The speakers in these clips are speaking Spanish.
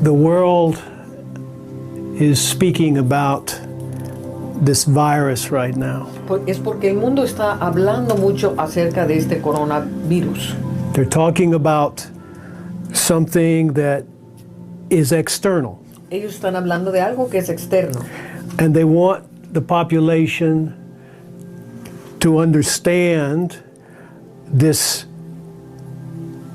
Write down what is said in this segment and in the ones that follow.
The world is speaking about this virus right now. Es porque el mundo está hablando mucho acerca de este coronavirus. They're talking about something that is external. Ellos están hablando de algo que es externo. And they want the population to understand this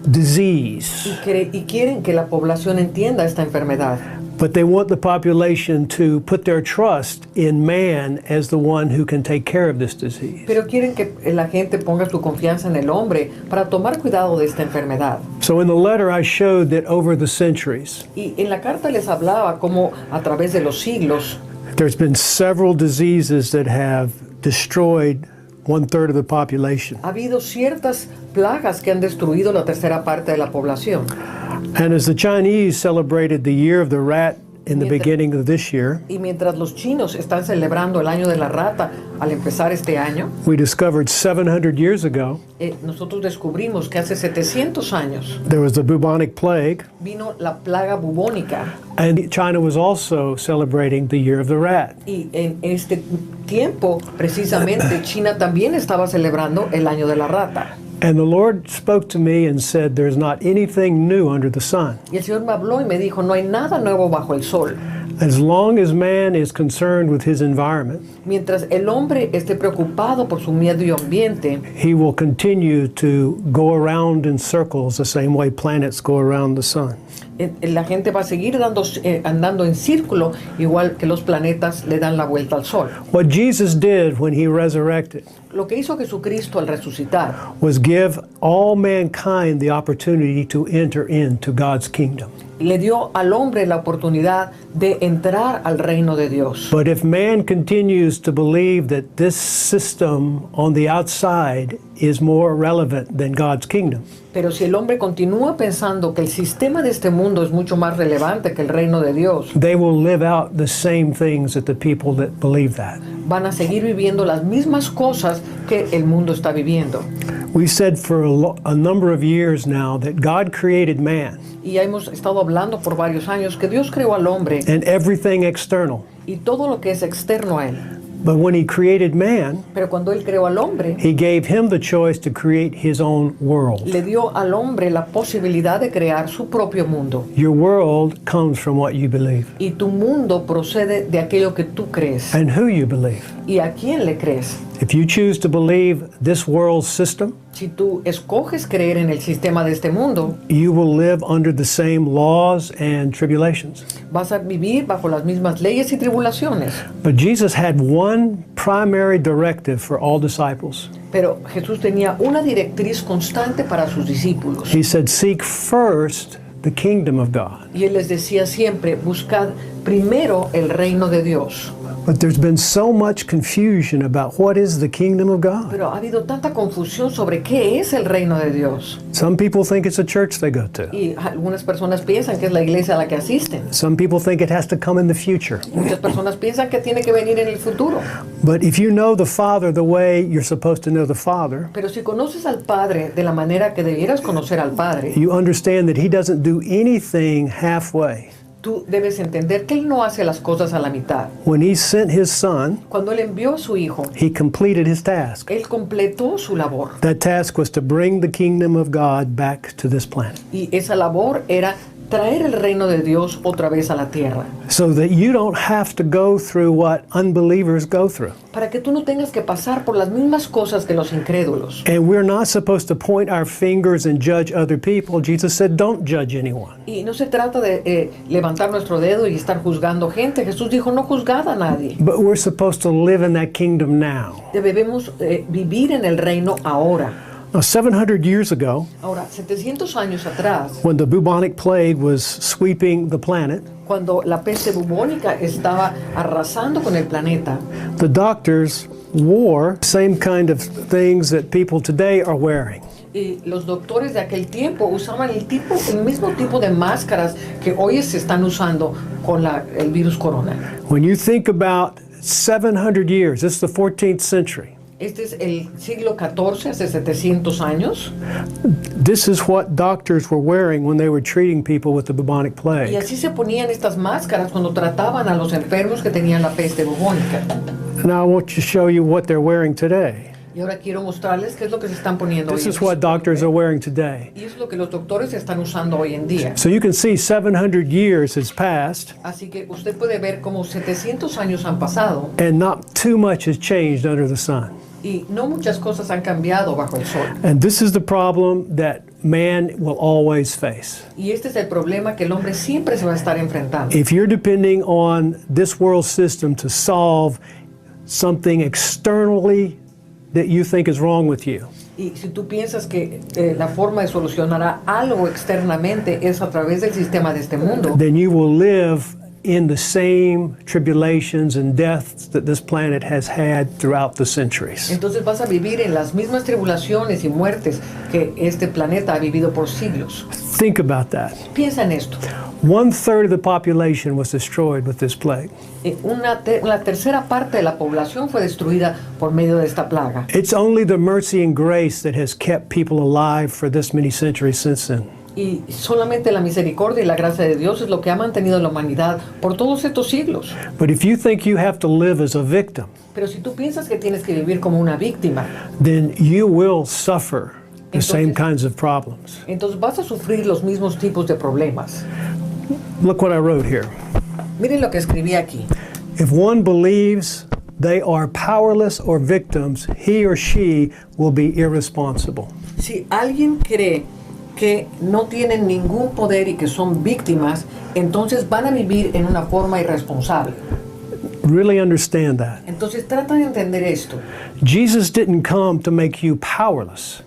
disease. Y quieren que la población entienda esta enfermedad. But they want the population to put their trust in man as the one who can take care of this disease. Pero quieren que la gente ponga su confianza en el hombre para tomar cuidado de esta enfermedad. So in the letter I showed that over the centuries, Y en la carta les hablaba cómo a través de los siglos there's been several diseases that have destroyed 1/3 of the population. ha habido ciertas plagas que han destruido la tercera parte de la población. And as the Chinese celebrated the year of the rat in the beginning of this year, Y mientras los chinos están celebrando el año de la rata al empezar este año, we discovered 700 years ago nosotros descubrimos que hace 700 años there was the bubonic plague, vino la plaga bubónica. and China was also celebrating the year of the rat. Y en este tiempo, precisamente, China también estaba celebrando el año de la rata. And the Lord spoke to me and said, there's not anything new under the sun. Y el Señor me habló y me dijo, no hay nada nuevo bajo el sol. As long as man is concerned with his environment, Mientras el hombre esté preocupado por su medio ambiente, he will continue to go around in circles the same way planets go around the sun. la gente va a seguir andando en círculo, igual que los planetas le dan la vuelta al sol. What Jesus did when he resurrected Lo que hizo Jesucristo al resucitar was give all mankind the opportunity to enter into God's kingdom. le dio al hombre la oportunidad de entrar al reino de Dios. But if man continues to believe that this system on the outside is more relevant than God's kingdom, Pero si el hombre continúa pensando que el sistema de este mundo es mucho más relevante que el reino de Dios, they will live out the same things that the people that believe that. van a seguir viviendo las mismas cosas que el mundo está viviendo. We said for a number of years now that God created man Y ya hemos estado hablando por varios años que Dios creó al hombre and everything external. y todo lo que es externo a él. But when he created man, Pero cuando él creó al hombre, he gave him the choice to create his own world. le dio al hombre la posibilidad de crear su propio mundo. Your world comes from what you believe Y tu mundo procede de aquello que tú crees. and who you believe. ¿Y a quién le crees? If you choose to believe this world system, Si tú escoges creer en el sistema de este mundo, you will live under the same laws and tribulations. vas a vivir bajo las mismas leyes y tribulaciones. But Jesus had one primary directive for all disciples. Pero Jesús tenía una directriz constante para sus discípulos. He said, seek first the kingdom of God. Y él les decía siempre, buscad primero el reino de Dios. But there's been so much confusion about what is the kingdom of God. Pero ha habido tanta confusión sobre qué es el reino de Dios. Some people think it's a church they go to. Y algunas personas piensan que es la iglesia a la que asisten. Some people think it has to come in the future. Muchas personas piensan que tiene que venir en el futuro. But if you know the Father the way you're supposed to know the Father, Pero si conoces al Padre de la manera que debieras conocer al Padre, you understand that He doesn't do anything halfway. tú debes entender que Él no hace las cosas a la mitad. When He sent His Son, Cuando Él envió a su Hijo, He completed His task. Él completó su labor. That task was to bring the kingdom of God back to this planet, Y esa labor era traer el reino de Dios otra vez a la tierra. so that you don't have to go through what unbelievers go through. Para que tú no tengas que pasar por las mismas cosas que los incrédulos. And we're not supposed to point our fingers and judge other people. Jesus said, don't judge anyone. Y no se trata de levantar nuestro dedo y estar juzgando gente. Jesús dijo, no juzgad a nadie. But we're supposed to live in that kingdom now. Debemos vivir en el reino ahora. Now, 700 years ago, Ahora, 700 años atrás, when the bubonic plague was sweeping the planet, cuando la peste bubónica estaba arrasando con el planeta, the doctors wore the same kind of things that people today are wearing. y los doctores de aquel tiempo usaban el mismo tipo de máscaras que hoy se están usando con el virus corona. When you think about 700 years, this is the 14th century, Este es el siglo XIV, hace 700 años. This is what doctors were wearing when they were treating people with the bubonic Y plague. así se ponían estas máscaras cuando trataban a los enfermos que tenían la peste bubónica. Now I want to show you what they're wearing today. Y ahora quiero mostrarles qué es lo que se están poniendo This hoy is en what día. doctors are wearing today. Y es lo que los doctores están usando hoy en día. So you can see 700 years has passed Así que usted puede ver cómo 700 años han pasado and not too much has changed under the sun. y no muchas cosas han cambiado bajo el sol. And this is the problem that man will always face. Y este es el problema que el hombre siempre se va a estar enfrentando. If you're depending on this world system to solve something externally that you think is wrong with you, Y si tú piensas que la forma de solucionar algo externamente es a través del sistema de este mundo, then you will live in the same tribulations and deaths that this planet has had throughout the centuries. entonces vas a vivir en las mismas tribulaciones y muertes que este planeta ha vivido por siglos. Think about that. Piensa en esto. 1/3 of the population was destroyed with this plague. La tercera parte de la población fue destruida por medio de esta plaga. It's only the mercy and grace that has kept people alive for this many centuries since then. Y solamente la misericordia y la gracia de Dios es lo que ha mantenido a la humanidad por todos estos siglos. But if you think you have to live as a victim, Pero si tú piensas que tienes que vivir como una víctima, then you will suffer the same Entonces- kinds of problems. entonces vas a sufrir los mismos tipos de problemas. Look what I wrote here. Miren lo que escribí aquí. If one believes they are powerless or victims, he or she will be irresponsible. Si alguien cree que no tienen ningún poder y que son víctimas, entonces van a vivir en una forma irresponsable. Really understand that. Entonces trata de entender esto. Jesus didn't come to make you powerless.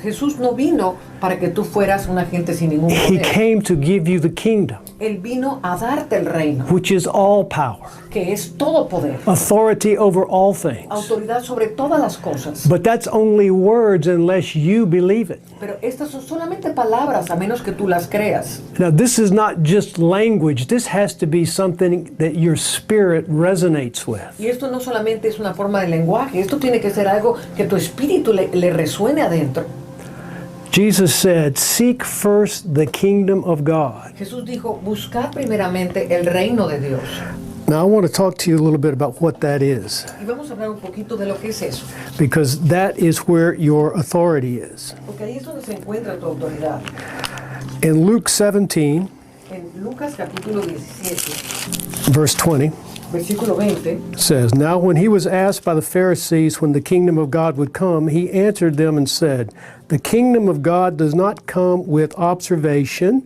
Jesús no vino para que tú fueras una gente sin ningún He poder. came to give you the kingdom, Él vino a darte el reino, which is all power, que es todo poder, authority over all things. autoridad sobre todas las cosas. But that's only words unless you believe it. Pero estas son solamente palabras a menos que tú las creas. Now, this is not just language. This has to be something that your spirit resonates with. Y esto no solamente es una forma de lenguaje, esto tiene que ser algo que tu espíritu le resuene adentro. Jesus said, "Seek first the kingdom of God." Jesús dijo, buscad primeramente el reino de Dios. Now, I want to talk to you a little bit about what that is, Y vamos a hablar un poquito de lo que es eso, because that is where your authority is. porque ahí es donde se encuentra tu autoridad. In Luke 17, En Lucas capítulo 17, verse 20, versículo 20, says, "Now when he was asked by the Pharisees when the kingdom of God would come, he answered them and said, 'The kingdom of God does not come with observation.'"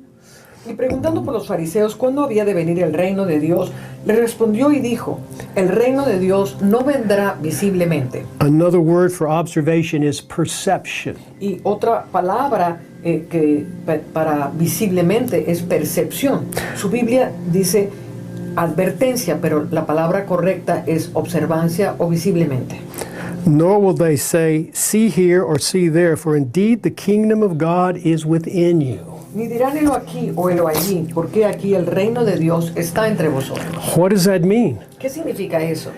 y preguntando por los fariseos cuándo había de venir el reino de Dios, le respondió y dijo, el reino de Dios no vendrá visiblemente. Another word for observation is perception. Y otra palabra para visiblemente es percepción. Su Biblia dice advertencia, pero la palabra correcta es observancia o visiblemente. Nor will they say, "See here," or "See there," for indeed the kingdom of God is within you. Ni dirán helo aquí o helo allí, porque aquí el reino de Dios está entre vosotros. What does that mean? ¿Qué significa eso?